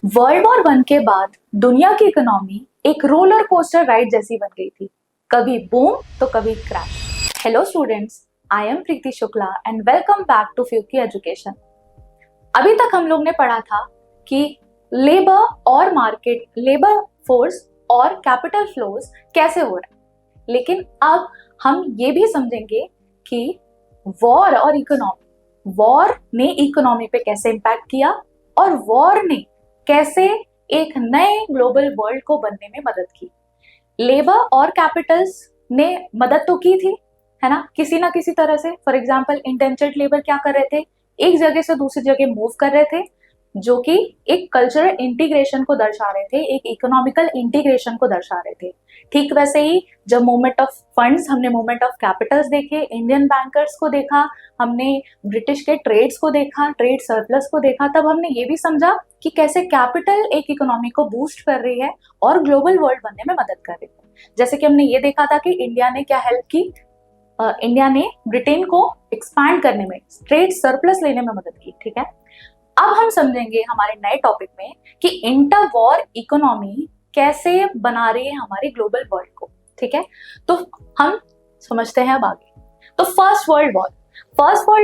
World war one के बाद दुनिया की इकोनॉमी एक रोलर कोस्टर राइड जैसी बन गई थी, कभी बूम तो कभी crash. Hello students, I am Preeti Shukla and welcome back to फ्यूकी एजुकेशन। अभी तक हम लोग ने पढ़ा था कि लेबर और मार्केट, लेबर फोर्स और कैपिटल फ्लोज कैसे हो रहे हैं, लेकिन अब हम ये भी समझेंगे कि वॉर और इकोनॉमी, वॉर ने इकोनॉमी पे कैसे इम्पैक्ट किया और वॉर ने कैसे एक नए ग्लोबल वर्ल्ड को बनने में मदद की। लेबर और कैपिटल्स ने मदद तो की थी, है ना, किसी ना किसी तरह से। फॉर एग्जांपल इंडेंचर्ड लेबर क्या कर रहे थे, एक जगह से दूसरी जगह मूव कर रहे थे, जो कि एक कल्चरल इंटीग्रेशन को दर्शा रहे थे, एक इकोनॉमिकल इंटीग्रेशन को दर्शा रहे थे। ठीक वैसे ही जब मूवमेंट ऑफ फंड्स, हमने मूवमेंट ऑफ कैपिटल्स देखे, इंडियन बैंकर्स को देखा, हमने ब्रिटिश के ट्रेड्स को देखा, ट्रेड सरप्लस को देखा, तब हमने ये भी समझा कि कैसे कैपिटल एक इकोनॉमी को बूस्ट कर रही है और ग्लोबल वर्ल्ड बनने में मदद कर रही है। जैसे कि हमने ये देखा था कि इंडिया ने क्या हेल्प की, इंडिया ने ब्रिटेन को एक्सपैंड करने में, ट्रेड सरप्लस लेने में मदद की। ठीक है, अब हम समझेंगे हमारे नए टॉपिक में कि इंटर वॉर इकोनॉमी कैसे बना रही है हमारी ग्लोबल वर्ल्ड को। ठीक है, तो हम समझते हैं अब आगे। तो फर्स्ट वर्ल्ड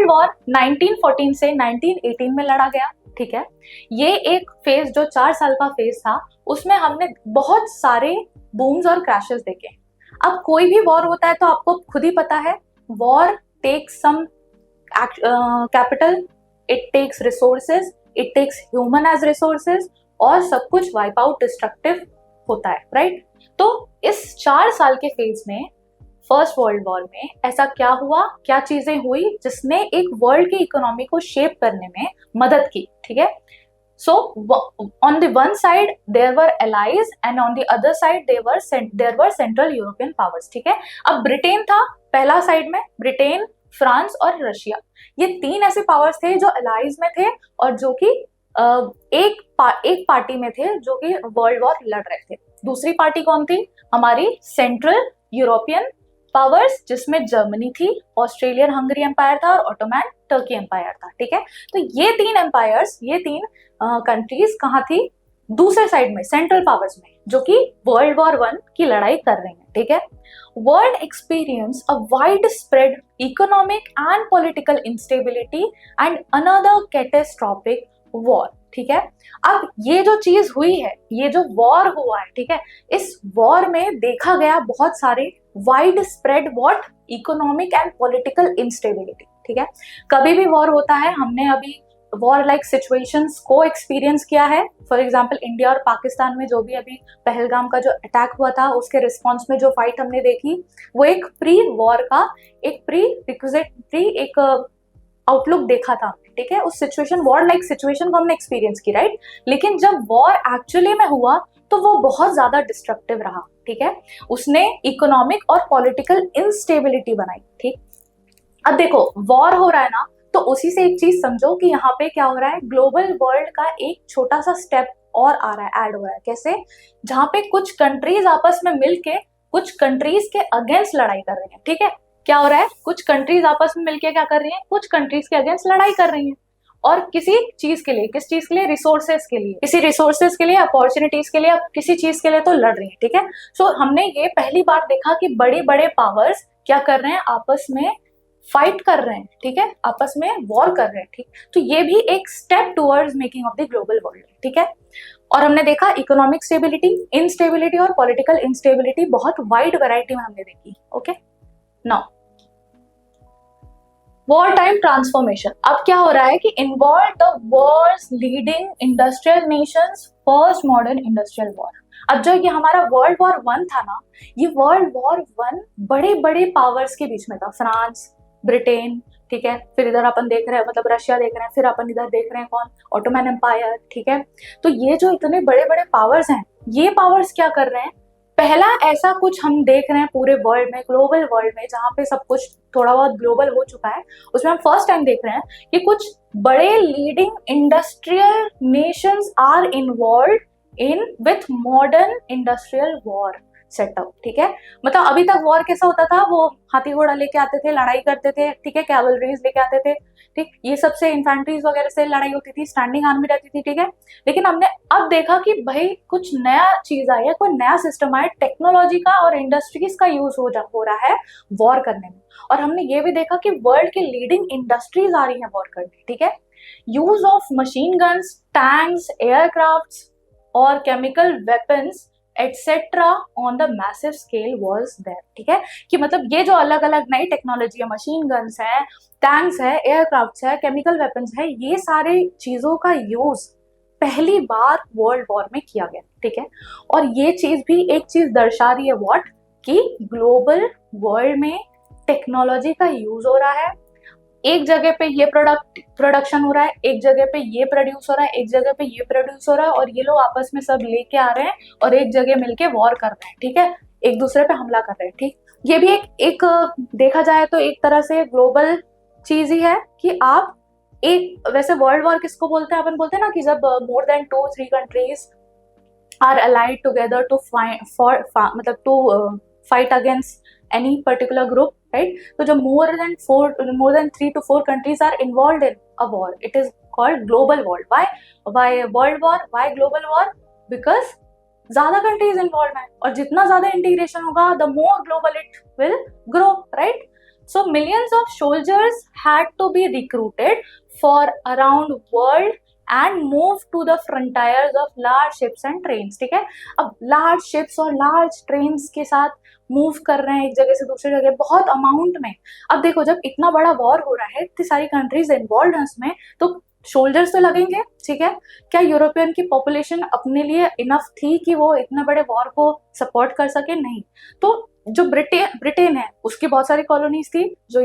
वॉर 1914 से 1918 में लड़ा गया। ठीक है, ये एक फेज जो 4 साल का फेज था, उसमें हमने बहुत सारे बूम्स और क्रैशेस देखे। अब कोई भी वॉर होता है तो आपको खुद ही पता है, war takes some capital, it takes resources, it takes human as resources, और सब कुछ वाइप आउट, डिस्ट्रक्टिव होता है, राइट। तो इस 4 साल के फेज में, फर्स्ट वर्ल्ड वॉर में ऐसा क्या हुआ, क्या चीजें हुई जिसने एक वर्ल्ड की इकोनॉमी को शेप करने में मदद की। ठीक है, so on the one side there were allies and on the other side there were central European powers. ठीक है, अब ब्रिटेन था पहला साइड में, ब्रिटेन, फ्रांस और रशिया, ये 3 ऐसे पावर्स थे जो अलाइज में थे और जो कि एक पार्टी में थे जो कि वर्ल्ड वॉर लड़ रहे थे। दूसरी पार्टी कौन थी, हमारी सेंट्रल यूरोपियन पावर्स, जिसमें जर्मनी थी, ऑस्ट्रेलियन हंगरी एम्पायर था और ऑटोमैन टर्की एम्पायर था। ठीक है, तो ये 3 एम्पायर्स, ये 3 कंट्रीज कहाँ थी, दूसरे साइड में, सेंट्रल पावर्स में, जो कि वर्ल्ड वॉर 1 की लड़ाई कर रही हैं। ठीक है, world experience a wide spread economic and political instability and another catastrophic war. ठीक है, अब ये जो चीज हुई है, ये जो वॉर हुआ है, ठीक है, इस वॉर में देखा गया बहुत सारे wide spread what, economic and political instability. ठीक है, कभी भी वॉर होता है, हमने अभी वॉर लाइक सिचुएशंस को एक्सपीरियंस किया है। फॉर एग्जांपल इंडिया और पाकिस्तान में जो भी अभी पहलगाम का जो अटैक हुआ था, उसके रिस्पॉन्स में जो फाइट हमने देखी, वो एक प्री वॉर का एक आउटलुक देखा था। ठीक है, उस सिचुएशन, वॉर लाइक सिचुएशन को हमने एक्सपीरियंस की, राइट। लेकिन जब वॉर एक्चुअली में हुआ तो वो बहुत ज्यादा डिस्ट्रक्टिव रहा। ठीक है, उसने इकोनॉमिक और पॉलिटिकल इंस्टेबिलिटी बनाई। ठीक, अब देखो वॉर हो रहा है ना, तो उसी से एक चीज समझो कि यहाँ पे क्या हो रहा है, ग्लोबल वर्ल्ड का एक छोटा सा स्टेप और आ रहा है, ऐड हो रहा है। कैसे, जहाँ पे कुछ कंट्रीज आपस में मिलके कुछ कंट्रीज के अगेंस्ट लड़ाई कर रही हैं। ठीक है, क्या हो रहा है, कुछ कंट्रीज आपस में मिलके क्या कर रही हैं, कुछ कंट्रीज के अगेंस्ट लड़ाई कर रही हैं, और किसी चीज के लिए, किस चीज के लिए, रिसोर्सेज के लिए, किसी रिसोर्सेज के लिए, अपॉर्चुनिटीज के लिए, किसी चीज के लिए तो लड़ रही है। ठीक है, सो हमने ये पहली बार देखा कि बड़े बड़े पावर्स क्या कर रहे हैं, आपस में फाइट कर रहे हैं। ठीक है, आपस में वॉर कर रहे हैं। ठीक, तो ये भी एक step towards making of the global world. ठीक है, और हमने देखा इकोनॉमिक स्टेबिलिटी, इनस्टेबिलिटी और पॉलिटिकल इंस्टेबिलिटी बहुत वाइड वैरायटी में हमने देखी। Okay, now war time transformation. अब क्या हो रहा है कि involve the world's leading industrial nations, first modern industrial war. अब जो ये हमारा वर्ल्ड वॉर 1 था ना, ये वर्ल्ड वॉर 1 बड़े बड़े पावर्स के बीच में था, फ्रांस, ब्रिटेन, ठीक है, फिर इधर अपन देख रहे हैं, मतलब रशिया देख रहे हैं, फिर अपन इधर देख रहे हैं कौन, ऑटोमैन एम्पायर। ठीक है, तो ये जो इतने बड़े बड़े पावर्स हैं, ये पावर्स क्या कर रहे हैं, पहला ऐसा कुछ हम देख रहे हैं पूरे वर्ल्ड में, ग्लोबल वर्ल्ड में, जहाँ पे सब कुछ थोड़ा बहुत ग्लोबल हो चुका है, उसमें हम फर्स्ट टाइम देख रहे हैं कि कुछ बड़े leading industrial nations are involve in with modern industrial war. Setup, ठीक है। मतलब अभी तक वॉर कैसा होता था, वो हाथी घोड़ा लेके आते थे, लड़ाई करते थे, ठीक है, कैवलरीज लेके आते थे, ठीक, ये सबसे इन्फेंट्रीज वगैरह से लड़ाई होती थी, स्टैंडिंग आर्मी रहती थी, ठीक है। लेकिन हमने अब देखा कि भाई कुछ नया चीज आई है, कोई नया सिस्टम आया, टेक्नोलॉजी का और इंडस्ट्रीज का यूज हो रहा है वॉर करने में। और हमने ये भी देखा कि वर्ल्ड की लीडिंग इंडस्ट्रीज आ रही है वॉर करने, ठीक है। Use of machine guns, tanks, aircrafts और chemical weapons etcetera on the massive scale was there, ठीक है। कि मतलब ये जो अलग अलग नई टेक्नोलॉजी है, मशीन गन्स है, टैंक्स है, एयरक्राफ्ट्स है, केमिकल वेपन्स है, ये सारे चीजों का यूज पहली बार वर्ल्ड वॉर में किया गया, ठीक है। और ये चीज भी एक चीज दर्शा रही है, व्हाट, कि ग्लोबल वर्ल्ड में टेक्नोलॉजी का यूज हो रहा है। एक जगह पे ये प्रोडक्शन हो रहा है, एक जगह पे ये प्रोड्यूस हो रहा है, एक जगह पे ये प्रोड्यूस हो रहा है, और ये लोग आपस में सब लेके आ रहे हैं और एक जगह मिलके वॉर कर रहे हैं, ठीक है, एक दूसरे पे हमला कर रहे हैं, ठीक। ये भी एक देखा जाए तो एक तरह से ग्लोबल चीज ही है कि आप एक, वैसे वर्ल्ड वॉर किसको बोलते हैं, अपन बोलते हैं ना कि जब more than 2-3 countries are allied together to मतलब to fight against any particular group, right? So जो more than 3 to 4 countries are involved in a war, it is called global war. Why world war? Why global war? Because ज्यादा countries involved हैं, और जितना ज्यादा integration होगा, the more global it will grow, right? So millions of soldiers had to be recruited for around world and move to the frontiers of large ships and trains, ठीक है। अब large ships और large trains के साथ move कर रहे हैं एक जगह से दूसरी जगह बहुत अमाउंट में। अब देखो, जब इतना बड़ा वॉर हो रहा है, इतनी सारी कंट्रीज इन्वॉल्व हैं उसमें, तो सोल्जर्स तो लगेंगे, ठीक है। क्या यूरोपियन की पॉपुलेशन अपने लिए इनफ थी कि वो इतने बड़े वॉर को सपोर्ट कर सके? नहीं। तो जो ब्रिटेन है, उसकी बहुत सारी कॉलोनीज थी, जो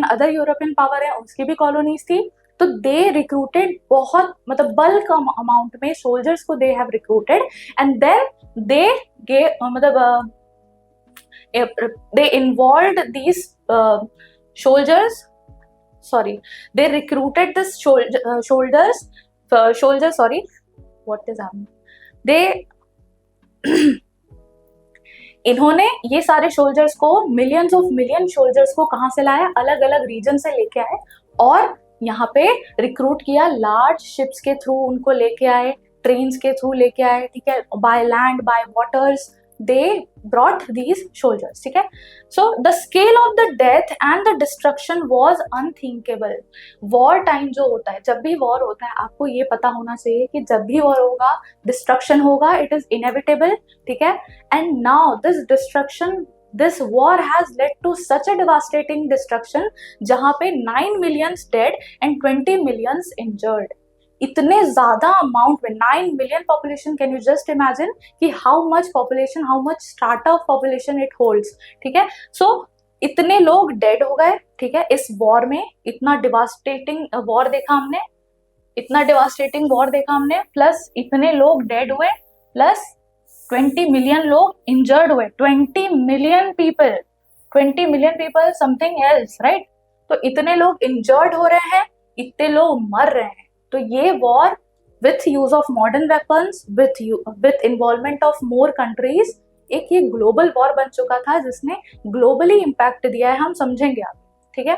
अदर यूरोपियन पावर है उसकी भी कॉलोनीज थी, तो दे रिक्रूटेड बहुत, मतलब बल्क अमाउंट में सोल्जर्स को they have recruited, and then they मतलब they involved these soldiers, they recruited the soldiers, sorry, what is happening, they इन्होंने ये सारे सोल्जर्स को, मिलियन सोल्जर्स को कहाँ से लाया? अलग अलग रीजन से लेके आए और यहाँ पे रिक्रूट किया, लार्ज शिप्स के थ्रू उनको लेके आए, ट्रेन्स के थ्रू लेके आए, ठीक है, by land, by waters, they brought these soldiers, ठीक है। So the scale of the death and the destruction was unthinkable. War time जो होता है, जब भी war होता है, आपको ये पता होना चाहिए कि जब भी war होगा, destruction होगा, it is inevitable, ठीक है। And now this war has led to such a devastating destruction, जहाँ पे 9 millions dead and 20 millions injured. इतने ज्यादा अमाउंट में 9 million population, can you just imagine कि how much population, how much start of population it holds, ठीक है। सो इतने लोग डेड हो गए, ठीक है, इस वॉर में। इतना डिवास्टेटिंग वॉर देखा हमने, प्लस इतने लोग डेड हुए, प्लस 20 मिलियन लोग इंजर्ड हुए। 20 million people something else, right. तो इतने लोग इंजर्ड हो रहे हैं, इतने लोग मर रहे हैं। तो ये war with use of modern weapons, with involvement of more countries, एक ये ग्लोबल वॉर बन चुका था जिसने ग्लोबली इम्पैक्ट दिया है, हम समझेंगे आप, ठीक है।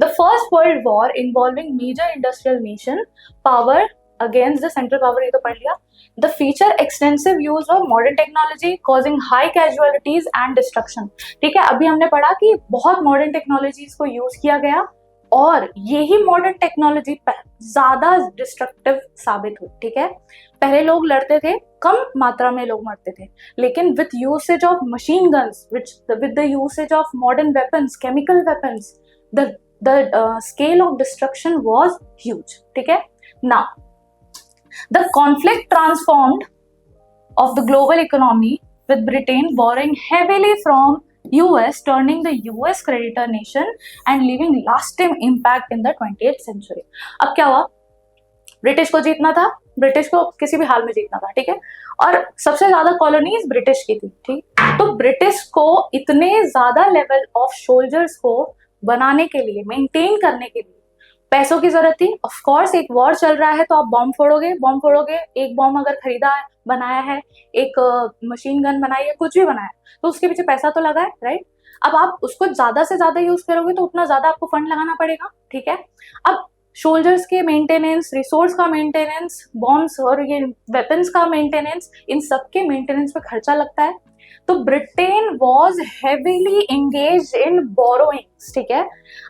The first world war involving major industrial nation power against the central power, ये तो पढ़ लिया। The feature extensive use of modern technology causing high casualties and destruction, ठीक है। अभी हमने पढ़ा कि बहुत मॉडर्न टेक्नोलॉजीज को यूज किया गया और यही मॉडर्न टेक्नोलॉजी ज्यादा डिस्ट्रक्टिव साबित हुई, ठीक है। पहले लोग लड़ते थे, कम मात्रा में लोग मरते थे, लेकिन with usage of machine guns, with the usage of modern weapons, chemical weapons, the scale of destruction was huge, ठीक है। Now the conflict transformed of the global economy with Britain borrowing heavily from US, turning the US creditor nation and leaving lasting impact in the 20th century. अब क्या हुआ? British को जीतना था, British को किसी भी हाल में जीतना था, ठीक है। और सबसे ज्यादा कॉलोनीज ब्रिटिश की थी, ठीक। तो ब्रिटिश को इतने ज्यादा लेवल ऑफ सोल्जर्स को बनाने के लिए, मेंटेन करने के लिए पैसों की जरूरत थी, ऑफ कोर्स एक वॉर चल रहा है तो आप बॉम्ब फोड़ोगे, एक बॉम्ब अगर खरीदा है, बनाया है, एक मशीन गन बनाई है, कुछ भी बनाया तो उसके पीछे पैसा तो लगा है, राइट। अब आप उसको ज्यादा से ज्यादा यूज करोगे तो उतना ज्यादा आपको फंड लगाना पड़ेगा, ठीक है। अब सोल्जर्स के मेंटेनेंस, रिसोर्स का मेंटेनेंस, बॉम्ब्स और ये वेपन्स का मेंटेनेंस, इन सब के मेंटेनेंस पे खर्चा लगता है। तो Britain was heavily engage in borrowings, ठीक है।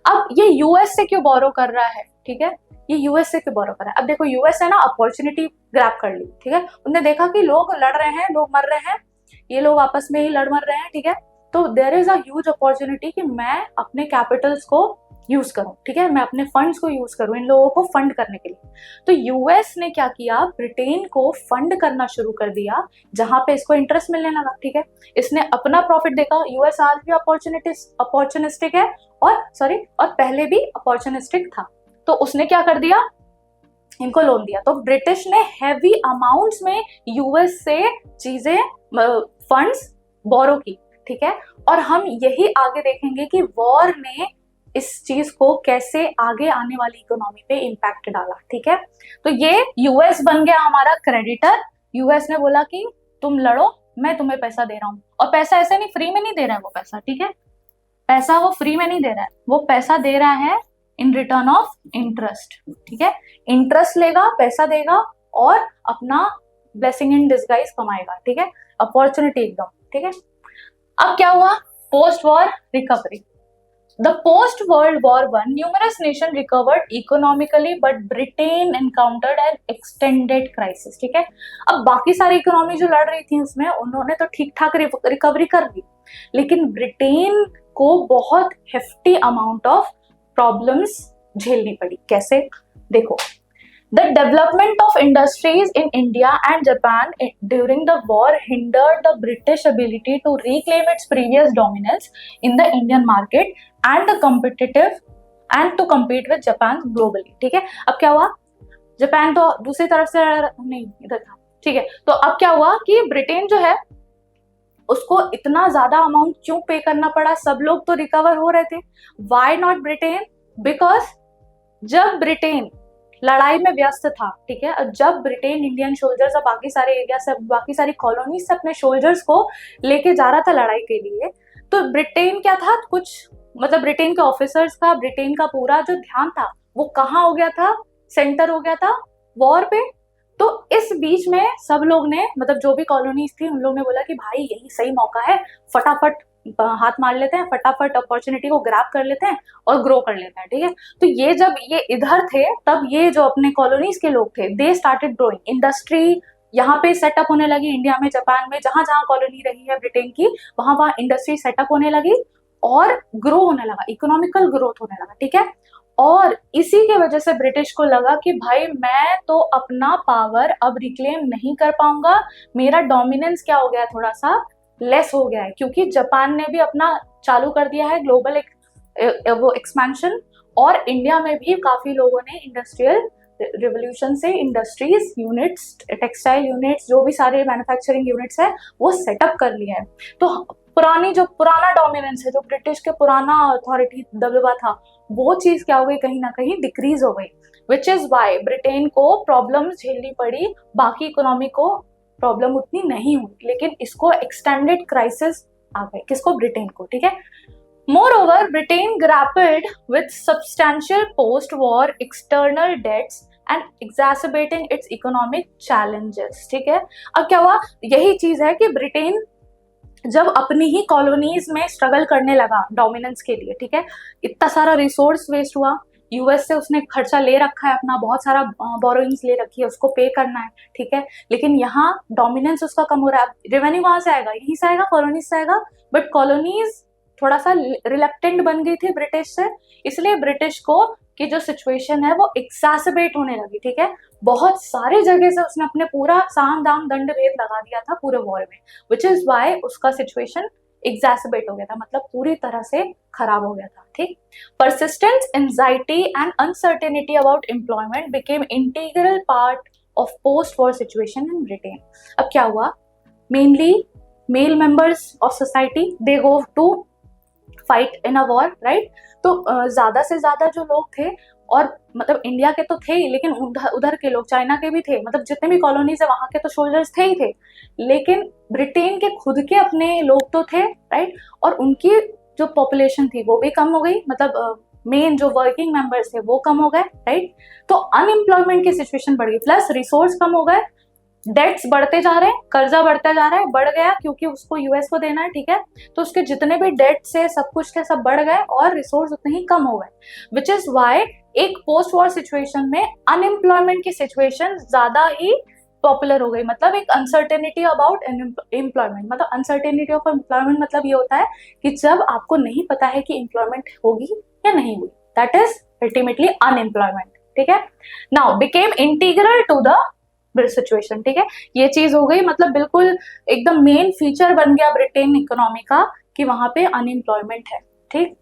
अब ये यूएस से क्यों बोरो कर रहा है, ठीक है, ये यूएस से क्यों बोरो कर रहा है। अब देखो यूएस है ना, अपॉर्चुनिटी ग्रैब कर ली, ठीक है। उन्होंने देखा कि लोग लड़ रहे हैं, लोग मर रहे हैं, ये लोग आपस में ही लड़ मर रहे हैं, ठीक है। तो there is a huge opportunity कि मैं अपने कैपिटल्स को यूज करूं, ठीक है, मैं अपने फंड्स को यूज करूं इन लोगों को फंड करने के लिए। तो यूएस ने क्या किया, ब्रिटेन को फंड करना शुरू कर दिया, जहां पे इसको इंटरेस्ट मिलने लगा, ठीक है। इसने अपना प्रॉफिट देखा, यूएस आज भी अपॉर्चुनिस्टिक है, और पहले भी अपॉर्चुनिस्टिक था, तो उसने क्या कर दिया, इनको लोन दिया। तो ब्रिटिश ने हैवी अमाउंट्स में यूएस से चीजें, फंड्स बोरो की, ठीक है। और हम यही आगे देखेंगे कि वॉर ने इस चीज को कैसे आगे आने वाली इकोनॉमी पे इम्पैक्ट डाला, ठीक है। तो ये यूएस बन गया हमारा क्रेडिटर। यूएस ने बोला कि तुम लड़ो, मैं तुम्हें पैसा दे रहा हूं, और पैसा ऐसे नहीं, फ्री में नहीं दे रहा है वो पैसा, ठीक है। पैसा वो फ्री में नहीं दे रहा है, वो पैसा दे रहा है इन रिटर्न ऑफ इंटरेस्ट, ठीक है। इंटरेस्ट लेगा, पैसा देगा और अपना ब्लेसिंग इन डिस्गाइज कमाएगा, ठीक है। अपॉर्चुनिटी एकदम, ठीक है। अब क्या हुआ, post war recovery. The post-World War I, numerous nations recovered economically, but Britain encountered an extended crisis, ठीक है। अब बाकी सारी इकोनॉमी जो लड़ रही थी उसमें उन्होंने तो ठीक ठाक रिकवरी कर ली, लेकिन ब्रिटेन को बहुत हेफ्टी अमाउंट ऑफ प्रॉब्लम्स झेलनी पड़ी। कैसे, देखो, the development of industries in India and Japan during the war hindered the British ability to reclaim its previous dominance in the Indian market and to compete with Japan globally, ठीक है। अब क्या हुआ, Japan तो दूसरी तरफ से नहीं इधर था, ठीक है। तो अब क्या हुआ कि ब्रिटेन जो है उसको इतना ज्यादा अमाउंट क्यों पे करना पड़ा, सब लोग तो रिकवर हो रहे थे, वाई नॉट ब्रिटेन, बिकॉज जब ब्रिटेन लड़ाई में व्यस्त था, ठीक है, और जब ब्रिटेन इंडियन सोल्जर्स और बाकी सारे एरिया से, बाकी सारी कॉलोनीज से अपने सोल्जर्स को लेके जा रहा था लड़ाई के लिए, तो ब्रिटेन क्या था, कुछ मतलब ब्रिटेन के ऑफिसर्स का, ब्रिटेन का पूरा जो ध्यान था वो कहाँ हो गया था, सेंटर हो गया था वॉर पे। तो इस बीच में सब लोग ने, मतलब जो भी कॉलोनीज थी उन लोग ने बोला कि भाई यही सही मौका है, फटाफट हाथ मार लेते हैं, फटाफट अपॉर्चुनिटी को ग्रैब कर लेते हैं और ग्रो कर लेते हैं, ठीक है। तो ये जब ये इधर थे तब ये जो अपने कॉलोनीज के लोग थे, दे स्टार्टेड ग्रोइंग, इंडस्ट्री यहाँ पे सेटअप होने लगी, इंडिया में, जापान में, जहां जहां कॉलोनी रही है ब्रिटेन की, वहां वहां इंडस्ट्री सेटअप होने लगी और ग्रो होने लगा, इकोनॉमिकल ग्रोथ होने लगा, ठीक है। और इसी के वजह से ब्रिटिश को लगा कि भाई मैं तो अपना पावर अब रिक्लेम नहीं कर पाऊंगा, मेरा डोमिनेंस क्या हो गया, थोड़ा सा लेस हो गया है, क्योंकि जापान ने भी अपना चालू कर दिया है ग्लोबल वो एक्सपेंशन, और इंडिया में भी काफी लोगों ने इंडस्ट्रियल रिवोल्यूशन से इंडस्ट्रीज यूनिट्स, टेक्सटाइल यूनिट्स, जो भी सारे मैन्युफैक्चरिंग यूनिट्स है वो सेटअप कर लिया है। तो पुराना डोमिनेंस है, जो ब्रिटिश के पुराना अथॉरिटी दबदबा था, वो चीज क्या हो गई, कहीं ना कहीं डिक्रीज हो गई, विच इज वाई ब्रिटेन को प्रॉब्लम्स झेलनी पड़ी, बाकी इकोनॉमी को प्रॉब्लम उतनी नहीं हुई, लेकिन इसको एक्सटेंडेड क्राइसिस आ गए, किसको, ब्रिटेन को, ठीक है। Moreover, Britain grappled with substantial post-war external debts and exacerbating its economic challenges, ठीक है। अब क्या हुआ, यही चीज है कि ब्रिटेन जब अपनी ही कॉलोनीज में स्ट्रगल करने लगा डोमिनेंस के लिए, ठीक है, इतना सारा रिसोर्स वेस्ट हुआ, यूएस से उसने खर्चा ले रखा है अपना, बहुत सारा बोरोइंग्स ले रखी है, उसको पे करना है, ठीक है। लेकिन यहाँ डोमिनेंस उसका कम हो रहा है, रेवेन्यू कहाँ से आएगा, यहीं से आएगा, कॉलोनीज से आएगा, बट कॉलोनीज थोड़ा सा रिलेक्टेंट बन गई थी ब्रिटिश से, इसलिए ब्रिटिश को की जो सिचुएशन है वो एक्सासबेट होने लगी, ठीक है। बहुत सारे जगह से उसने अपने पूरा साम दाम दंड भेद लगा दिया था पूरे वॉर में, विच इज वाई उसका सिचुएशन एग्जैसबेट हो गया था, मतलब पूरी तरह से खराब हो गया था, ठीक। Persistence, anxiety and uncertainty about employment became integral part of post war situation in Britain. अब क्या हुआ, mainly male members of society, they go to fight in a war, right. तो ज्यादा से ज्यादा जो लोग थे और मतलब इंडिया के तो थे ही, लेकिन उधर के लोग, चाइना के भी थे, मतलब जितने भी कॉलोनीज है वहां के तो सोल्जर्स थे ही थे, लेकिन ब्रिटेन के खुद के अपने लोग तो थे, राइट। और उनकी जो पॉपुलेशन थी वो भी कम हो गई, मतलब मेन जो वर्किंग मेंबर्स थे वो कम हो गए, राइट। तो अनएम्प्लॉयमेंट की सिचुएशन बढ़ गई, प्लस रिसोर्स कम हो गए, डेट्स बढ़ते जा रहे हैं, कर्जा बढ़ता जा रहा है, बढ़ गया क्योंकि उसको यूएस को देना है, ठीक है। तो उसके जितने भी डेट्स है, सब कुछ थे, सब बढ़ गए और रिसोर्स उतने ही कम हो गए, विच इज वाई एक पोस्ट वॉर सिचुएशन में अनएम्प्लॉयमेंट की सिचुएशन ज्यादा ही पॉपुलर हो गई। मतलब एक अनसर्टेनिटी अबाउट एम्प्लॉयमेंट, मतलब अनसर्टेनिटी ऑफ एम्प्लॉयमेंट मतलब ये होता है कि जब आपको नहीं पता है कि एम्प्लॉयमेंट होगी या नहीं हुई, दैट इज अल्टीमेटली अनएम्प्लॉयमेंट, ठीक है। Now became integral to the situation, ठीक है। ये चीज हो गई, मतलब बिल्कुल एकदम मेन फीचर बन गया ब्रिटेन इकोनॉमी का कि वहां पे अनएम्प्लॉयमेंट है, ठीक।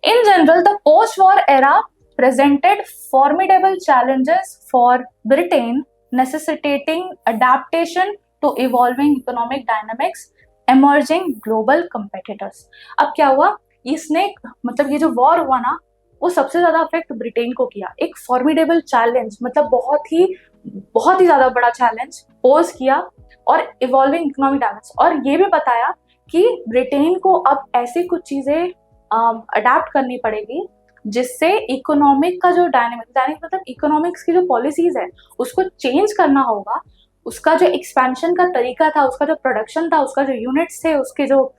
In general the post war era presented formidable challenges for Britain, necessitating adaptation to evolving economic dynamics, emerging global competitors। अब क्या हुआ, इसने मतलब ये जो वॉर हुआ ना, वो सबसे ज्यादा अफेक्ट ब्रिटेन को किया। एक फॉर्मिडेबल चैलेंज, मतलब बहुत ही ज्यादा बड़ा चैलेंज पोज किया, और इवॉल्विंग इकोनॉमिक डायनामिक्स, और ये भी बताया कि ब्रिटेन को अब ऐसी कुछ चीजें अडेप्ट करनी पड़ेगी जिससे इकोनॉमिक का जो डायनामिक मतलब इकोनॉमिक्स की जो पॉलिसीज है उसको चेंज करना होगा। उसका जो एक्सपेंशन का तरीका था, उसका जो प्रोडक्शन था, उसका जो यूनिट्स थे, उसके जो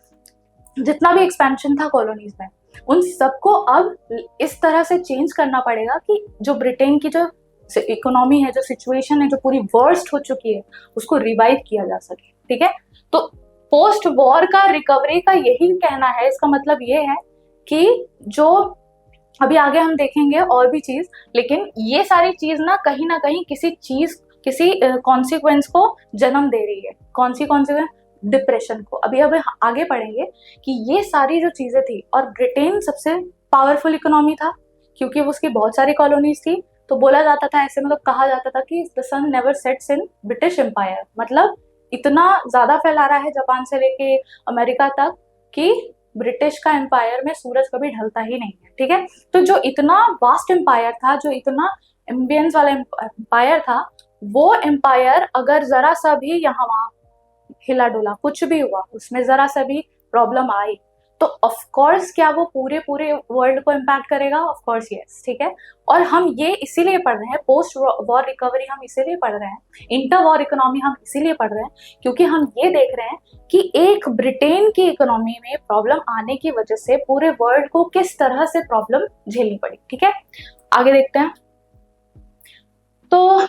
जितना भी एक्सपेंशन था कॉलोनीज में, उन सबको अब इस तरह से चेंज करना पड़ेगा कि जो ब्रिटेन की जो इकोनॉमी है, जो सिचुएशन है, जो पूरी वर्स्ट हो चुकी है, उसको रिवाइव किया जा सके, ठीक है। तो पोस्ट वॉर का रिकवरी का यही कहना है। इसका मतलब ये है कि जो अभी आगे हम देखेंगे और भी चीज, लेकिन ये सारी चीज ना कहीं किसी कॉन्सिक्वेंस को जन्म दे रही है। कौन सी कॉन्सिक्वेंस? डिप्रेशन को। अभी आगे पढ़ेंगे कि ये सारी जो चीजें थी, और ब्रिटेन सबसे पावरफुल इकोनॉमी था क्योंकि उसकी बहुत सारी कॉलोनीज थी, तो बोला जाता था ऐसे, मतलब कहा जाता था कि the sun never sets in British empire, मतलब इतना ज्यादा फैला रहा है जापान से लेके अमेरिका तक कि ब्रिटिश का एम्पायर में सूरज कभी ढलता ही नहीं है, ठीक है। तो जो इतना वास्ट एम्पायर था, जो इतना एम्बियंस वाला एम्पायर था, वो एम्पायर अगर जरा सा भी यहाँ वहां हिला डुला, कुछ भी हुआ, उसमें जरा सा भी प्रॉब्लम आई, तो ऑफ कोर्स क्या वो पूरे वर्ल्ड को इम्पैक्ट करेगा? ऑफ कोर्स यस, ठीक है। और हम ये इसीलिए पढ़ रहे हैं, पोस्ट वॉर रिकवरी हम इसीलिए पढ़ रहे हैं, इंटर वॉर इकोनॉमी हम इसीलिए पढ़ रहे हैं क्योंकि हम ये देख रहे हैं कि एक ब्रिटेन की इकोनॉमी में प्रॉब्लम आने की वजह से पूरे वर्ल्ड को किस तरह से प्रॉब्लम झेलनी पड़ी, ठीक है। आगे देखते हैं। तो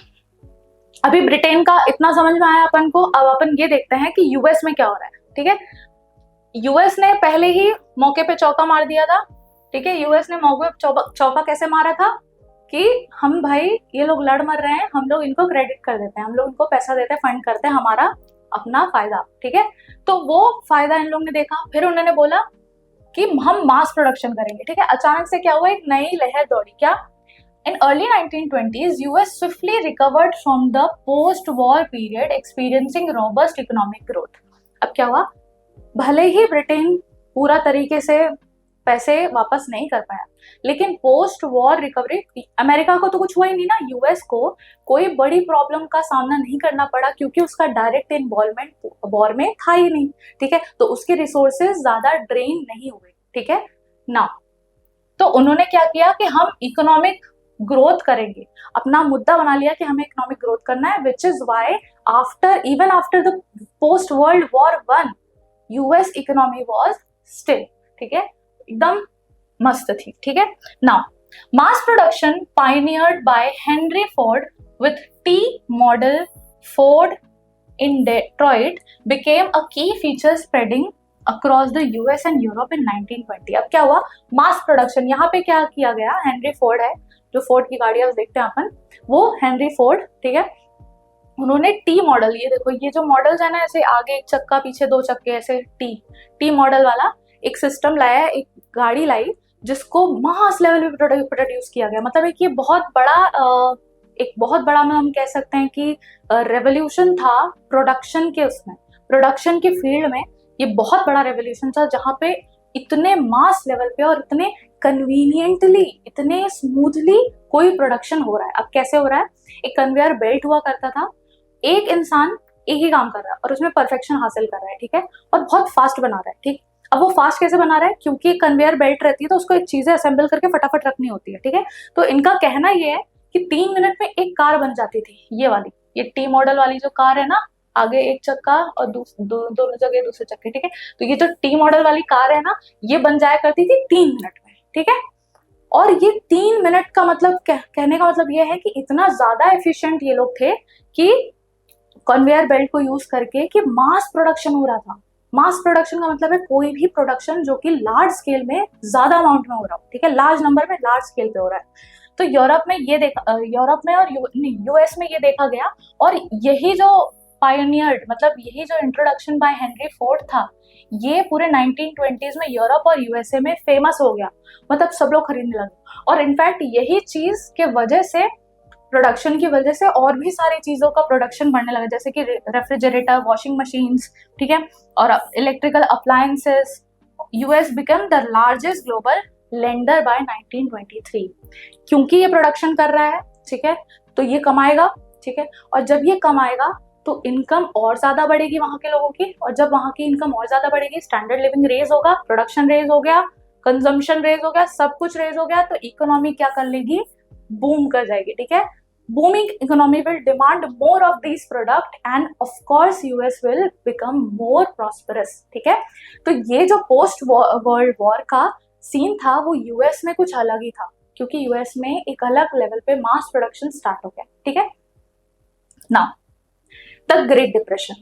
अभी ब्रिटेन का इतना समझ में आया अपन को, अब अपन ये देखते हैं कि यूएस में क्या हो रहा है, ठीक है। यूएस ने पहले ही मौके पे चौका मार दिया था, ठीक है। यूएस ने मौके पे चौका कैसे मारा था कि हम भाई ये लोग लड़ मर रहे हैं, हम लोग इनको क्रेडिट कर देते हैं, हम लोग इनको पैसा देते हैं, फंड करते हैं, हमारा अपना फायदा, ठीक है। तो वो फायदा इन लोग ने देखा, फिर उन्होंने बोला कि हम मास प्रोडक्शन करेंगे, ठीक है। अचानक से क्या हुआ, एक नई लहर दौड़ी। क्या? In early 1920s, US swiftly recovered from the post-war period, experiencing robust economic growth। अब क्या हुआ, भले ही ब्रिटेन पूरा तरीके से पैसे वापस नहीं कर पाया, लेकिन पोस्ट वॉर रिकवरी, अमेरिका को तो कुछ हुआ ही नहीं ना, यूएस को कोई बड़ी प्रॉब्लम का सामना नहीं करना पड़ा क्योंकि उसका डायरेक्ट इन्वॉल्वमेंट वॉर में था ही नहीं, ठीक है। तो उसके रिसोर्सेज ज्यादा ड्रेन नहीं हुए, ठीक है ना। तो उन्होंने क्या किया कि हम इकोनॉमिक ग्रोथ करेंगे, अपना मुद्दा बना लिया कि हमें इकोनॉमिक ग्रोथ करना है, which is why even after the post world war 1 US economy was still, ठीक है, एकदम मस्त थी, ठीक है। Now mass production pioneered by Henry Ford with T model Ford in Detroit became a key feature spreading across the US and Europe in 1920। अब क्या हुआ, मास प्रोडक्शन, यहाँ पे क्या किया गया, हेनरी फोर्ड है, जो फोर्ड की गाड़ियां देखते हैं अपन, वो हेनरी फोर्ड, ठीक है। उन्होंने टी मॉडल, ये देखो, ये जो मॉडल्स है ना, ऐसे आगे एक चक्का पीछे 2 चक्के, ऐसे टी मॉडल वाला एक सिस्टम लाया, एक गाड़ी लाई जिसको मास लेवल पे प्रोड्यूस किया गया। मतलब एक ये बहुत बड़ा हम कह सकते हैं कि रेवोल्यूशन था प्रोडक्शन के, उसमें प्रोडक्शन के फील्ड में ये बहुत बड़ा रेवोल्यूशन था, जहाँ पे इतने मास लेवल पे और इतने कन्वीनियंटली, इतने स्मूथली कोई प्रोडक्शन हो रहा है। अब कैसे हो रहा है? एक कन्वेयर बेल्ट हुआ करता था, एक इंसान एक ही काम कर रहा है और उसमें परफेक्शन हासिल कर रहा है, ठीक है, और बहुत फास्ट बना रहा है, ठीक। अब वो फास्ट कैसे बना रहा है? क्योंकि एक कन्वेयर बेल्ट रहती है तो उसको एक चीजें असेंबल करके फटाफट रखनी होती है, ठीक है। तो इनका कहना ये है कि 3 मिनट में एक कार बन जाती थी, ये वाली, ये टी मॉडल वाली जो कार है ना, आगे एक चक्का और दोनों जगह दूसरे चक्के, ठीक है। तो ये जो टी मॉडल वाली कार है ना, ये बन जाया करती थी 3 मिनट में, ठीक है। और ये 3 मिनट का मतलब कहने का मतलब ये है कि इतना ज्यादा एफिशिएंट ये लोग थे कि कन्वेयर बेल्ट को यूज करके कि मास प्रोडक्शन हो रहा था। मास प्रोडक्शन का मतलब है कोई भी प्रोडक्शन जो कि लार्ज स्केल में ज्यादा अमाउंट में हो रहा हो, ठीक है, लार्ज नंबर में लार्ज स्केल पे हो रहा है। तो यूरोप में ये देखा, यूरोप में और यूएस में ये देखा गया, और यही जो पायनियर्ड, मतलब यही जो इंट्रोडक्शन बाय हेनरी फोर्ड था, ये पूरे 1920s में यूरोप और यूएसए में फेमस हो गया, मतलब सब लोग खरीदने लगे। और इनफैक्ट यही चीज के वजह से, प्रोडक्शन की वजह से और भी सारी चीजों का प्रोडक्शन बढ़ने लगा, जैसे कि रेफ्रिजरेटर, वॉशिंग मशीन्स, ठीक है, और electrical appliances. US become the largest global lender by 1923, क्योंकि ये प्रोडक्शन कर रहा है, ठीक है, तो ये कमाएगा, ठीक है, और जब ये कमाएगा तो इनकम और ज्यादा बढ़ेगी वहां के लोगों की, और जब वहां की इनकम और ज्यादा बढ़ेगी, स्टैंडर्ड लिविंग रेज होगा, प्रोडक्शन रेज हो गया, कंजम्पशन रेज हो गया, सब कुछ रेज हो गया, तो इकोनॉमी क्या कर लेगी? बूम कर जाएगी, ठीक है। Booming economy will demand more of these product and of course US will become more prosperous, ठीक है। तो ये जो पोस्ट वर्ल्ड वॉर का सीन था वो यूएस में कुछ अलग ही था, क्योंकि यूएस में एक अलग लेवल पे मास प्रोडक्शन स्टार्ट हो गया, ठीक है ना। द ग्रेट डिप्रेशन,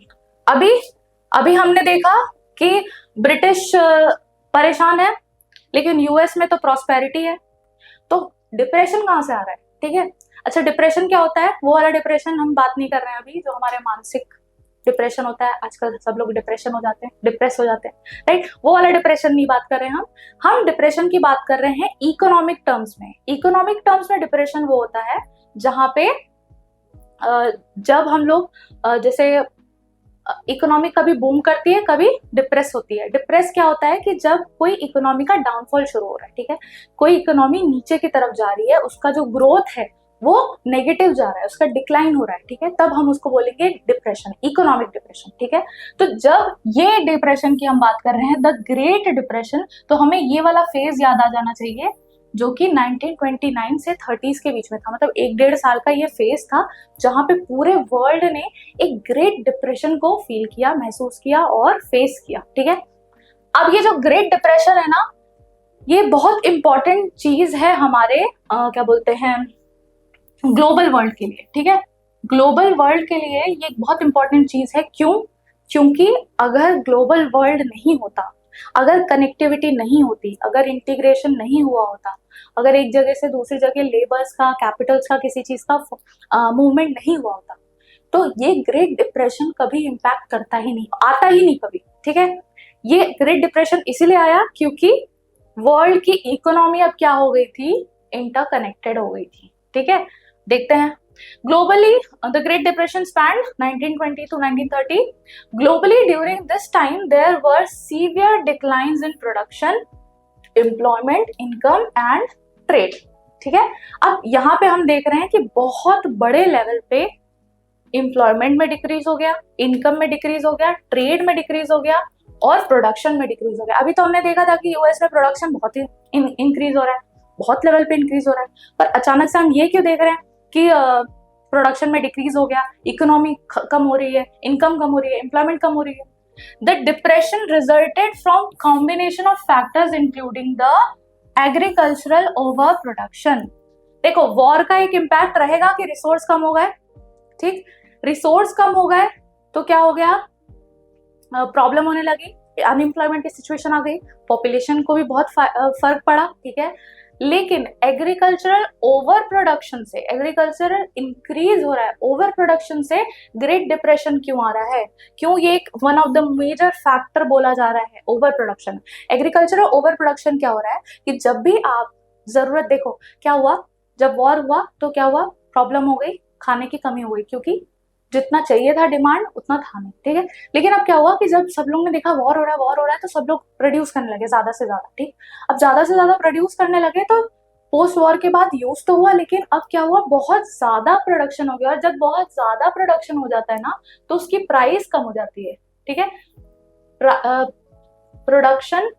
अभी हमने देखा कि ब्रिटिश परेशान है, लेकिन यूएस में तो प्रॉस्पेरिटी है। तो डिप्रेशन कहां से आ रहा है, ठीक है। अच्छा, डिप्रेशन क्या होता है? वो वाला डिप्रेशन हम बात नहीं कर रहे हैं अभी, जो हमारे मानसिक डिप्रेशन होता है, आजकल सब लोग डिप्रेशन हो जाते हैं, डिप्रेस हो जाते हैं, राइट, वो वाला डिप्रेशन नहीं बात कर रहे हैं हम डिप्रेशन की बात कर रहे हैं इकोनॉमिक टर्म्स में। इकोनॉमिक टर्म्स में डिप्रेशन वो होता है जहां पे जब हम लोग जैसे इकोनॉमी कभी बूम करती है, कभी डिप्रेस होती है। डिप्रेस क्या होता है कि जब कोई इकोनॉमी का डाउनफॉल शुरू हो रहा है, ठीक है, कोई इकोनॉमी नीचे की तरफ जा रही है, उसका जो ग्रोथ है वो नेगेटिव जा रहा है, उसका डिक्लाइन हो रहा है, ठीक है, तब हम उसको बोलेंगे डिप्रेशन, इकोनॉमिक डिप्रेशन, ठीक है। तो जब ये डिप्रेशन की हम बात कर रहे हैं, द ग्रेट डिप्रेशन, तो हमें ये वाला फेज याद आ जाना चाहिए जो कि 1929 से 30s के बीच में था, मतलब 1-1.5 साल का ये फेज था जहां पे पूरे वर्ल्ड ने एक ग्रेट डिप्रेशन को फील किया, महसूस किया और फेस किया, ठीक है। अब ये जो ग्रेट डिप्रेशन है ना, ये बहुत इंपॉर्टेंट चीज है हमारे क्या बोलते हैं, ग्लोबल वर्ल्ड के लिए, ठीक है। ग्लोबल वर्ल्ड के लिए ये एक बहुत इंपॉर्टेंट चीज है। क्यों? क्योंकि अगर ग्लोबल वर्ल्ड नहीं होता, अगर कनेक्टिविटी नहीं होती, अगर इंटीग्रेशन नहीं हुआ होता, अगर एक जगह से दूसरी जगह लेबर्स का, कैपिटल्स का, किसी चीज का मूवमेंट नहीं हुआ होता, तो ये ग्रेट डिप्रेशन कभी इम्पैक्ट करता ही नहीं, आता ही नहीं कभी, ठीक है। ये ग्रेट डिप्रेशन इसीलिए आया क्योंकि वर्ल्ड की इकोनॉमी अब क्या हो गई थी? इंटरकनेक्टेड हो गई थी, ठीक है। देखते हैं globally the great depression span 1920 to 1930. Globally during this time there were severe declines in production, employment, income and trade, ठीक है। अब यहाँ पे हम देख रहे हैं कि बहुत बड़े लेवल पे एम्प्लॉयमेंट में डिक्रीज हो गया, इनकम में डिक्रीज हो गया, ट्रेड में डिक्रीज हो गया और प्रोडक्शन में डिक्रीज हो गया। अभी तो हमने देखा था कि यूएस में प्रोडक्शन बहुत ही इंक्रीज हो रहा है, बहुत लेवल पे इंक्रीज हो रहा है, पर अचानक से हम ये क्यों देख रहे हैं कि प्रोडक्शन में डिक्रीज हो गया, इकोनॉमी कम हो रही है, इनकम कम हो रही है, एम्प्लॉयमेंट कम हो रही है? The depression resulted from combination of factors including the agricultural over production. देखो, वॉर का एक इम्पैक्ट रहेगा कि रिसोर्स कम हो गए, ठीक, रिसोर्स कम हो गए तो क्या हो गया? प्रॉब्लम होने लगी, अनएम्प्लॉयमेंट की सिचुएशन आ गई, पॉपुलेशन को भी बहुत फर्क पड़ा, ठीक है। लेकिन एग्रीकल्चरल ओवर प्रोडक्शन से, एग्रीकल्चरल इंक्रीज हो रहा है, ओवर प्रोडक्शन से ग्रेट डिप्रेशन क्यों आ रहा है? क्यों ये एक one of the major factor बोला जा रहा है over production? Agricultural over production क्या हो रहा है कि जब भी आप जरूरत, देखो क्या हुआ, जब वॉर हुआ तो क्या हुआ? प्रॉब्लम हो गई, खाने की कमी हो गई, क्योंकि जितना चाहिए था डिमांड उतना था नहीं, ठीक है। लेकिन अब क्या हुआ कि जब सब लोग ने देखा वॉर हो रहा है तो सब लोग प्रोड्यूस करने लगे ज्यादा से ज्यादा, ठीक। अब ज्यादा से ज्यादा प्रोड्यूस करने लगे तो पोस्ट वॉर के बाद यूज तो हुआ, लेकिन अब क्या हुआ, बहुत ज्यादा प्रोडक्शन हो गया, और जब बहुत ज्यादा प्रोडक्शन हो जाता है ना तो उसकी प्राइस कम हो जाती है, ठीक है। प्रोडक्शन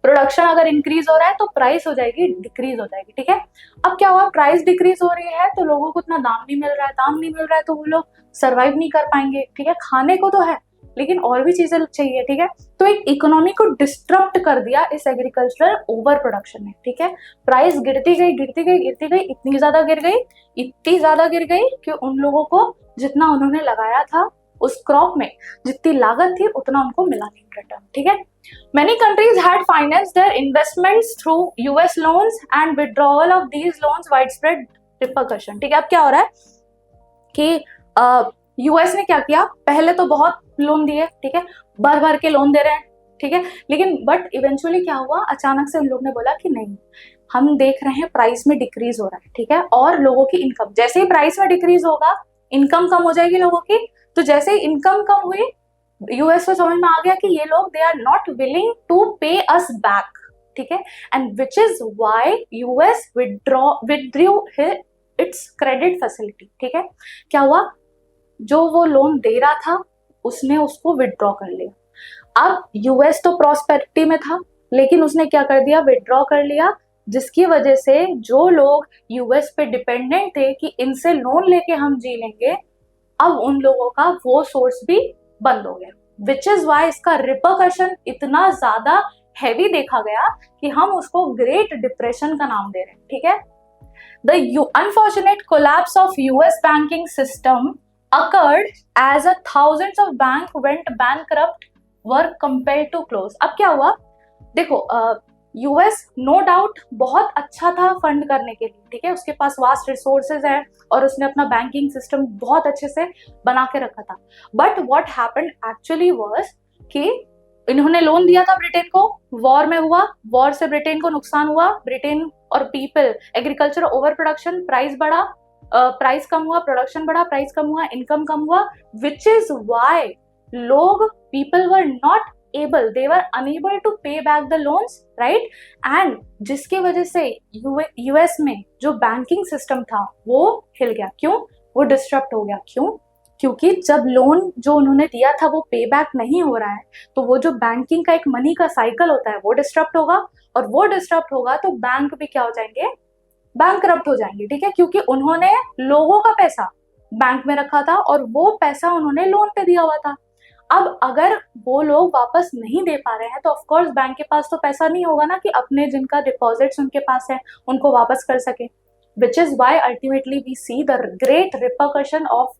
प्रोडक्शन अगर इंक्रीज हो रहा है तो प्राइस हो जाएगी डिक्रीज हो जाएगी, ठीक है। अब क्या हुआ, प्राइस डिक्रीज हो रही है तो लोगों को उतना दाम नहीं मिल रहा है, दाम नहीं मिल रहा है तो वो लोग सर्वाइव नहीं कर पाएंगे, ठीक है। खाने को तो है लेकिन और भी चीजें चाहिए, ठीक है। तो एक इकोनॉमी को डिस्टर्ब कर दिया इस एग्रीकल्चरल ओवर प्रोडक्शन ने, ठीक है। प्राइस गिरती गई इतनी ज्यादा गिर गई कि उन लोगों को जितना उन्होंने लगाया था उस क्रॉप में, जितनी लागत थी उतना उनको मिला नहीं रिटर्न, ठीक है। Many countries had financed their investments through US loans and withdrawal of these loans widespread repercussion, ठीक है। अब क्या हो रहा है कि यूएस ने क्या किया, पहले तो बहुत लोन दिए, ठीक है, भर भर के लोन दे रहे हैं, ठीक है। लेकिन बट इवेंचुअली क्या हुआ, अचानक से उन लोग ने बोला कि नहीं, हम देख रहे हैं प्राइस में डिक्रीज हो रहा है, ठीक है, और लोगों की इनकम, जैसे ही प्राइस में डिक्रीज होगा इनकम कम हो जाएगी लोगों की, तो जैसे ही इनकम कम हुई यूएस को समझ में आ गया कि ये लोग they are not willing to pay us back, ठीक है। And which is why US withdrew its credit facility, ठीक है। क्या हुआ, जो वो लोन दे रहा था उसने उसको विथड्रॉ कर लिया। अब यूएस तो प्रॉस्पेरिटी में था लेकिन उसने क्या कर दिया, विथड्रॉ कर लिया, जिसकी वजह से जो लोग यूएस पे डिपेंडेंट थे कि इनसे लोन लेके हम जी लेंगे, अब उन लोगों का वो सोर्स भी बंद हो गया। विच इज वाई इसका रिपरकशन इतना ज्यादा हैवी देखा गया कि हम उसको ग्रेट डिप्रेशन का नाम दे रहे हैं, ठीक है। The unfortunate collapse of US banking system occurred as a thousands of bank went bankrupt were compelled to close। अब क्या हुआ, देखो यूएस नो डाउट बहुत अच्छा था फंड करने के लिए, ठीक है, उसके पास वास्ट रिसोर्सेज है और उसने अपना बैंकिंग सिस्टम बहुत अच्छे से बना के रखा था। But what happened actually was कि इन्होंने लोन दिया था ब्रिटेन को, वॉर में हुआ, वॉर से ब्रिटेन को नुकसान हुआ, ब्रिटेन और people, agriculture over production, price बढ़ा, प्राइस कम हुआ, प्रोडक्शन बढ़ा, प्राइस कम हुआ, इनकम कम हुआ, विच इज वाई लोग, people were not able, they were unable to pay back the loans, right. And जिसकी वजह से यूएस में जो बैंकिंग सिस्टम था वो हिल गया, क्यों, वो डिस्टर्ब हो गया, क्यों, क्योंकि जब लोन जो उन्होंने दिया था वो पे बैक नहीं हो रहा है तो वो जो बैंकिंग का एक मनी का साइकिल होता है वो डिस्टर्ब होगा, और वो डिस्टर्ब होगा तो बैंक भी क्या हो जाएंगे, बैंकरप्ट हो जाएंगे, ठीक है, क्योंकि उन्होंने लोगों का पैसा बैंक में रखा था और वो पैसा उन्होंने लोन पे दिया हुआ था। अब अगर वो लोग वापस नहीं दे पा रहे हैं तो ऑफकोर्स बैंक के पास तो पैसा नहीं होगा ना कि अपने जिनका डिपॉजिट्स उनके पास है उनको वापस कर सके, which is why ultimately we see the great repercussion of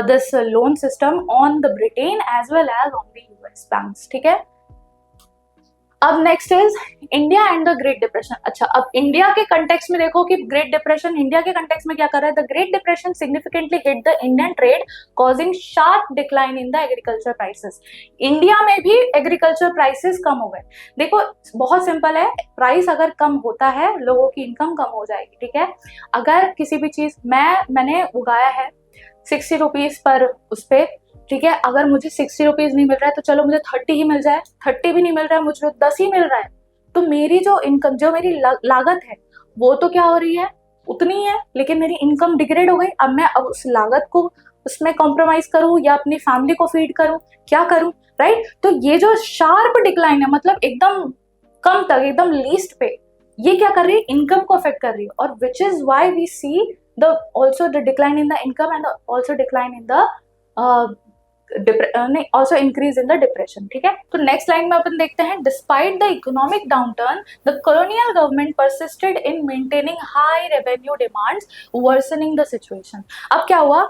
this loan system on the Britain as well as on the US banks, ठीक है। अब next is India and the great depression. अच्छा, अब इंडिया के context में देखो कि great depression India के कंटेक्स्ट में क्या कर रहा है, the great depression significantly hit the Indian trade causing sharp decline in the agriculture prices. India में भी एग्रीकल्चर प्राइसेस कम हो गए। देखो बहुत सिंपल है, प्राइस अगर कम होता है लोगों की इनकम कम हो जाएगी, ठीक है। अगर किसी भी चीज मैंने उगाया है 60 रुपीज पर उस पे, ठीक है, अगर मुझे 60 रुपीज नहीं मिल रहा है तो चलो मुझे 30 ही मिल जाए, 30 भी नहीं मिल रहा है मुझे 10 ही मिल रहा है, तो मेरी जो इनकम, जो मेरी लागत है वो तो क्या हो रही है, उतनी है, लेकिन मेरी इनकम डिग्रेड हो गई। अब मैं उस लागत को उसमें कॉम्प्रोमाइज करूं या अपनी फैमिली को फीड करूं, क्या करूं, राइट। तो ये जो शार्प डिक्लाइन है, मतलब एकदम कम तक, एकदम लीस्ट पे, ये क्या कर रही है, इनकम को अफेक्ट कर रही है, और which is why we see the also the decline in the income and also decline in the also increase in the depression, ठीक है। तो नेक्स्ट लाइन में अपन देखते हैं, despite the economic downturn, the colonial government persisted in maintaining high revenue demands, worsening the situation। अब क्या हुआ,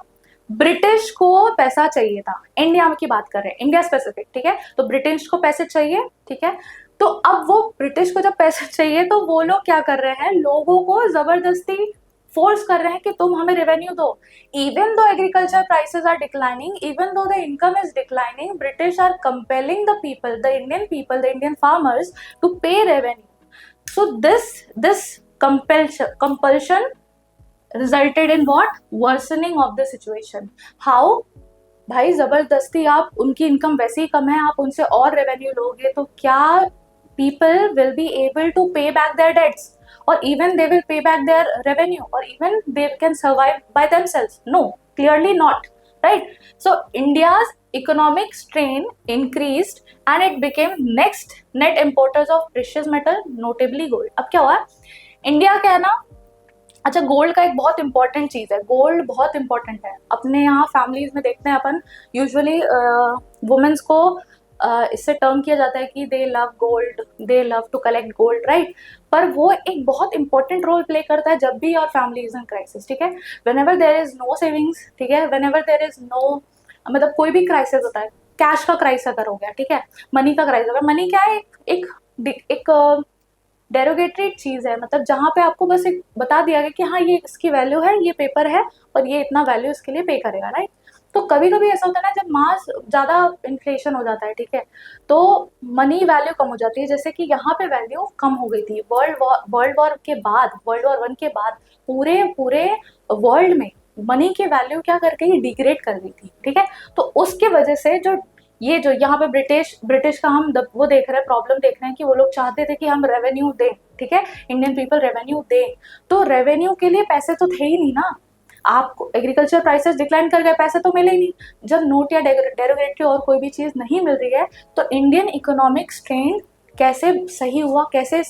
British को पैसा चाहिए था, इंडिया की बात कर रहे हैं, इंडिया स्पेसिफिक, ठीक है, तो ब्रिटिश को पैसे चाहिए, ठीक है। तो अब वो ब्रिटिश को जब पैसे चाहिए तो वो लोग क्या कर रहे हैं, लोगों को जबरदस्ती फोर्स कर रहे हैं कि तुम हमें रेवेन्यू दो। Even though agriculture prices are declining, even though the income is declining, British are compelling the people, the Indian farmers to pay revenue. So this compulsion resulted in what? Worsening of the situation. How? भाई जबरदस्ती आप, उनकी income वैसे ही कम है, आप उनसे और revenue लोगे तो क्या people will be able to pay back their debts, और even they will pay back their revenue, or even they can survive by themselves? No, clearly not, right? So India's economic strain increased and it became next net importers of precious metal, notably gold. अब क्या हुआ, India क्या है ना, अच्छा gold का एक बहुत इंपॉर्टेंट चीज है, गोल्ड बहुत इंपॉर्टेंट है अपने यहाँ फैमिलीज में देखते हैं अपन यूजुअली वुमेन्स को इससे टर्म किया जाता है कि they love gold, they love to collect gold, right? पर वो एक बहुत इंपॉर्टेंट रोल प्ले करता है जब भी your family is in crisis, ठीक है? Whenever there is no savings, ठीक है, whenever there is no, मतलब कोई भी क्राइसिस होता है, कैश का क्राइसिस अगर हो गया, ठीक है, मनी का क्राइसिस होगा, मनी क्या है, एक डेरोगेटरी चीज है, मतलब जहाँ पे आपको बस एक बता दिया गया कि हाँ ये इसकी वैल्यू है, ये पेपर है और ये इतना वैल्यू इसके लिए पे करेगा, राइट? तो कभी कभी ऐसा होता है ना, जब मास ज्यादा इन्फ्लेशन हो जाता है, ठीक है, तो मनी वैल्यू कम हो जाती है, जैसे कि यहाँ पे वैल्यू कम हो गई थी वर्ल्ड वॉर के बाद, वर्ल्ड वॉर वन के बाद पूरे पूरे वर्ल्ड में मनी की वैल्यू क्या कर गई, डिग्रेड कर गई थी, ठीक है? तो उसके वजह से जो ये जो यहाँ पे ब्रिटिश का हम वो देख रहे हैं, प्रॉब्लम देख रहे हैं कि वो लोग चाहते थे कि हम रेवेन्यू दें, ठीक है, इंडियन पीपल रेवेन्यू दें, तो रेवेन्यू के लिए पैसे तो थे ही नहीं ना, आपको एग्रीकल्चर प्राइसेस डिक्लाइन कर गए, पैसे तो मिले ही नहीं। जब नोट या डेरोगेटरी और कोई भी चीज नहीं मिल रही है तो इंडियन इकोनॉमिक स्ट्रेन कैसे सही हुआ, कैसे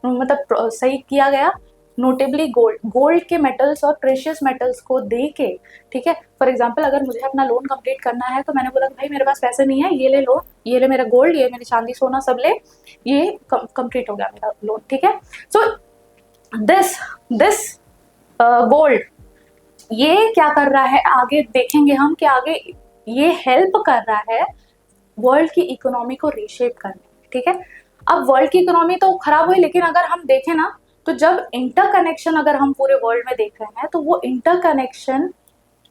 मतलब सही किया गया? नोटेबली गोल्ड के मेटल्स और प्रेशियस मेटल्स को दे के, ठीक है? फॉर एग्जांपल अगर मुझे अपना लोन कंप्लीट करना है तो मैंने बोला भाई मेरे पास पैसे नहीं है, ये ले लो, ये ले मेरा गोल्ड, ये मेरी चांदी सोना सब ले, ये कंप्लीट हो गया मेरा लोन, ठीक है? सो दिस गोल्ड ये क्या कर रहा है, आगे देखेंगे हम कि आगे ये हेल्प कर रहा है वर्ल्ड की इकोनॉमी को रीशेप करने में, ठीक है? अब वर्ल्ड की इकोनॉमी तो खराब हुई, लेकिन अगर हम देखें ना तो जब इंटरकनेक्शन अगर हम पूरे वर्ल्ड में देख रहे हैं तो वो इंटरकनेक्शन,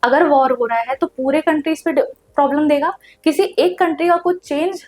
अगर वॉर हो रहा है तो पूरे कंट्रीज पे प्रॉब्लम देगा, किसी एक कंट्री का कुछ चेंज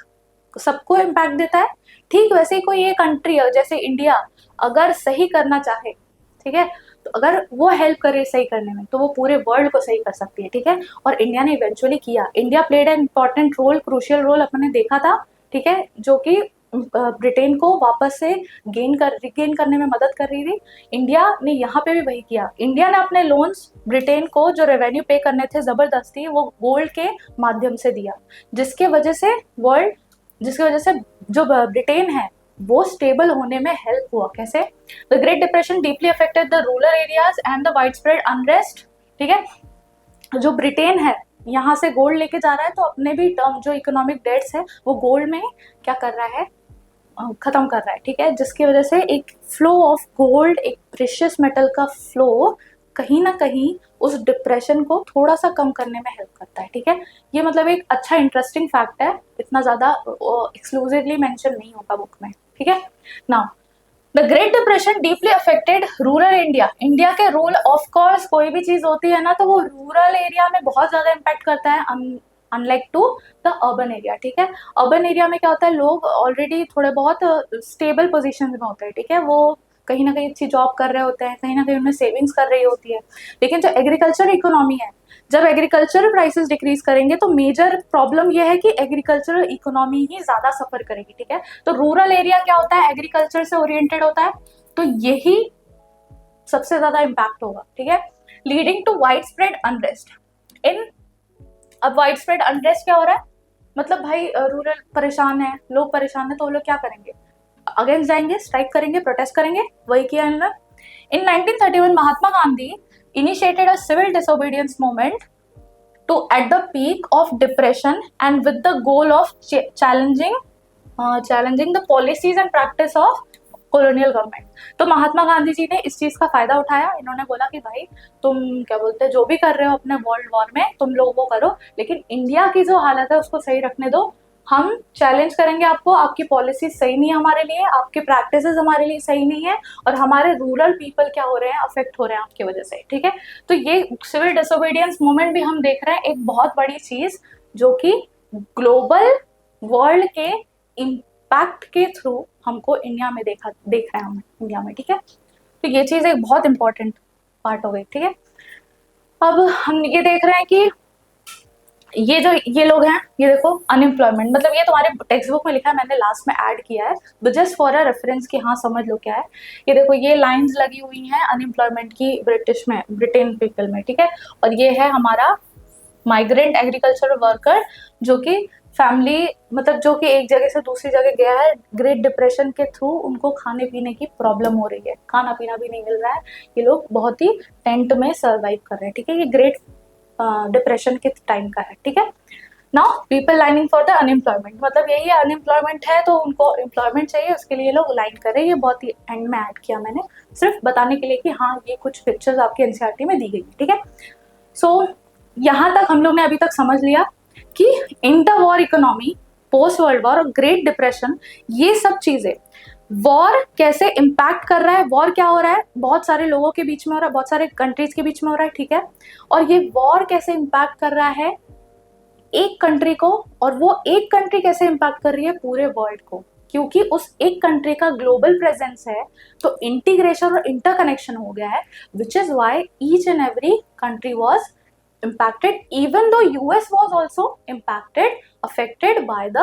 सबको इम्पैक्ट देता है, ठीक वैसे ही कोई एक कंट्री जैसे इंडिया अगर सही करना चाहे, ठीक है, तो अगर वो हेल्प करे सही करने में तो वो पूरे वर्ल्ड को सही कर सकती है, ठीक है? और इंडिया ने इवेंचुअली किया, India played an important role, crucial role अपने देखा था, ठीक है, जो कि ब्रिटेन को वापस से रिगेन करने में मदद कर रही थी। इंडिया ने यहाँ पे भी वही किया, इंडिया ने अपने लोन्स ब्रिटेन को जो रेवेन्यू पे करने थे जबरदस्ती वो गोल्ड के माध्यम से दिया, जिसके वजह से जो ब्रिटेन है वो स्टेबल होने में हेल्प हुआ। कैसे? The great depression deeply affected the rural areas and the wide spread unrest, ठीक है? जो ब्रिटेन है यहाँ से गोल्ड लेके जा रहा है तो अपने भी टर्म जो इकोनॉमिक डेट्स है वो गोल्ड में क्या कर रहा है, खत्म कर रहा है, ठीक है? जिसकी वजह से एक फ्लो ऑफ गोल्ड, एक प्रेशियस मेटल का फ्लो कहीं ना कहीं उस डिप्रेशन को थोड़ा सा कम करने में हेल्प करता है, ठीक है? ये मतलब एक अच्छा इंटरेस्टिंग फैक्ट है, इतना ज्यादा एक्सक्लूसिवली मेंशन नहीं होगा बुक में, ठीक है? Now the great depression deeply affected rural India के रूरल, ऑफ कोर्स कोई भी चीज होती है ना तो वो रूरल एरिया में बहुत ज्यादा इम्पैक्ट करता है unlike to the urban area, ठीक है? अर्बन एरिया में क्या होता है, लोग ऑलरेडी थोड़े बहुत स्टेबल पोजीशन में होते हैं, ठीक है, वो कहीं ना कहीं अच्छी जॉब कर रहे होते हैं, कहीं ना कहीं उनमें सेविंग्स कर रही होती है, लेकिन जो एग्रीकल्चर इकोनॉमी है, जब एग्रीकल्चरल प्राइसेस डिक्रीज करेंगे तो मेजर प्रॉब्लम यह है कि एग्रीकल्चरल इकोनॉमी ही ज्यादा सफर करेगी, ठीक है? तो रूरल एरिया क्या होता है, एग्रीकल्चर से ओरिएंटेड होता है, तो यही सबसे ज्यादा इम्पैक्ट होगा, ठीक है? Leading to wide spread unrest in, अब वाइड स्प्रेड अनरेस्ट क्या हो रहा है, मतलब भाई रूरल परेशान है, लोग परेशान है, तो वो लोग क्या करेंगे, अगेंस्ट जाएंगे, स्ट्राइक करेंगे, प्रोटेस्ट करेंगे, वही किया इन्होंने। इन 1931 Mahatma Gandhi initiated a civil disobedience movement to at the peak of depression and with the goal of challenging the policies and practice of colonial government। तो महात्मा गांधी जी ने इस चीज का फायदा उठाया, इन्होंने बोला कि भाई तुम क्या बोलते हैं, जो भी कर रहे हो अपने वर्ल्ड वॉर में तुम लोग वो करो, लेकिन इंडिया की जो हालत है उसको सही रखने दो, हम चैलेंज करेंगे आपको, आपकी पॉलिसी सही नहीं है हमारे लिए, आपके प्रैक्टिसेस हमारे लिए सही नहीं है, और हमारे रूरल पीपल क्या हो रहे हैं, अफेक्ट हो रहे हैं आपकी वजह से, ठीक है? तो ये सिविल डिसोबीडियंस मूवमेंट भी हम देख रहे हैं, एक बहुत बड़ी चीज जो कि ग्लोबल वर्ल्ड के इम्पैक्ट के थ्रू हमको इंडिया में देख रहे हैं हम इंडिया में, ठीक है? तो ये चीज एक बहुत इंपॉर्टेंट पार्ट हो गई, ठीक है। अब हम ये देख रहे हैं कि ये लोग हैं, ये देखो अनएम्प्लॉयमेंट, मतलब ये तुम्हारे टेक्स्ट बुक में लिखा है, मैंने लास्ट में ऐड किया है, तो जस्ट फॉर अ रेफरेंस कि हाँ समझ लो क्या है। ये देखो ये लाइंस लगी हुई हैं अनएम्प्लॉयमेंट की ब्रिटेन पीपल में, ठीक है। और ये है हमारा माइग्रेंट एग्रीकल्चर वर्कर, जो कि फैमिली मतलब जो कि एक जगह से दूसरी जगह गया है, ग्रेट डिप्रेशन के थ्रू उनको खाने पीने की प्रॉब्लम हो रही है, खाना पीना भी नहीं मिल रहा है, ये लोग बहुत ही टेंट में सर्वाइव कर रहे हैं, ठीक है। ये ग्रेट डिप्रेशन के टाइम का है, ठीक है। Now people lining for the unemployment, मतलब यही है, अनएम्प्लॉयमेंट है तो उनको एम्प्लॉयमेंट चाहिए, उसके लिए लोग लाइन कर रहे हैं। ये बहुत ही एंड में ऐड किया मैंने, सिर्फ बताने के लिए कि हाँ ये कुछ पिक्चर्स आपके एनसीईआरटी में दी गई, ठीक है। सो यहाँ तक हम लोग ने अभी तक समझ लिया कि inter war economy, post world war और ग्रेट डिप्रेशन, ये सब चीजें वॉर कैसे इम्पैक्ट कर रहा है, वॉर क्या हो रहा है, बहुत सारे लोगों के बीच में हो रहा है, बहुत सारे कंट्रीज के बीच में हो रहा है, ठीक है। और ये वॉर कैसे इम्पैक्ट कर रहा है एक कंट्री को, और वो एक कंट्री कैसे इम्पैक्ट कर रही है पूरे वर्ल्ड को, क्योंकि उस एक कंट्री का ग्लोबल प्रेजेंस है, तो इंटीग्रेशन और इंटरकनेक्शन हो गया है, which is why each and every country was impacted, even though US was also impacted, affected by the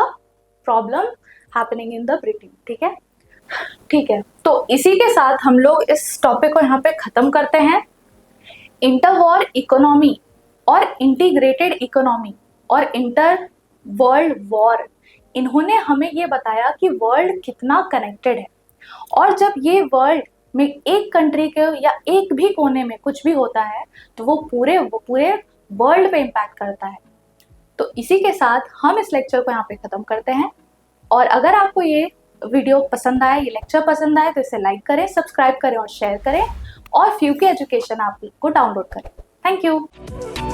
problem happening in the Britain, ठीक है, ठीक है। तो इसी के साथ हम लोग इस टॉपिक को यहाँ पे खत्म करते हैं। इंटर वॉर इकोनॉमी और इंटीग्रेटेड इकोनॉमी और इंटर वर्ल्ड वॉर, इन्होंने हमें ये बताया कि वर्ल्ड कितना कनेक्टेड है, और जब ये वर्ल्ड में एक कंट्री के या एक भी कोने में कुछ भी होता है तो वो पूरे वर्ल्ड पे इम्पैक्ट करता है। तो इसी के साथ हम इस लेक्चर को यहाँ पे खत्म करते हैं, और अगर आपको ये वीडियो पसंद आए, ये लेक्चर पसंद आए, तो इसे लाइक करें, सब्सक्राइब करें और शेयर करें, और फ्यूकी एजुकेशन आप को डाउनलोड करें। Thank you.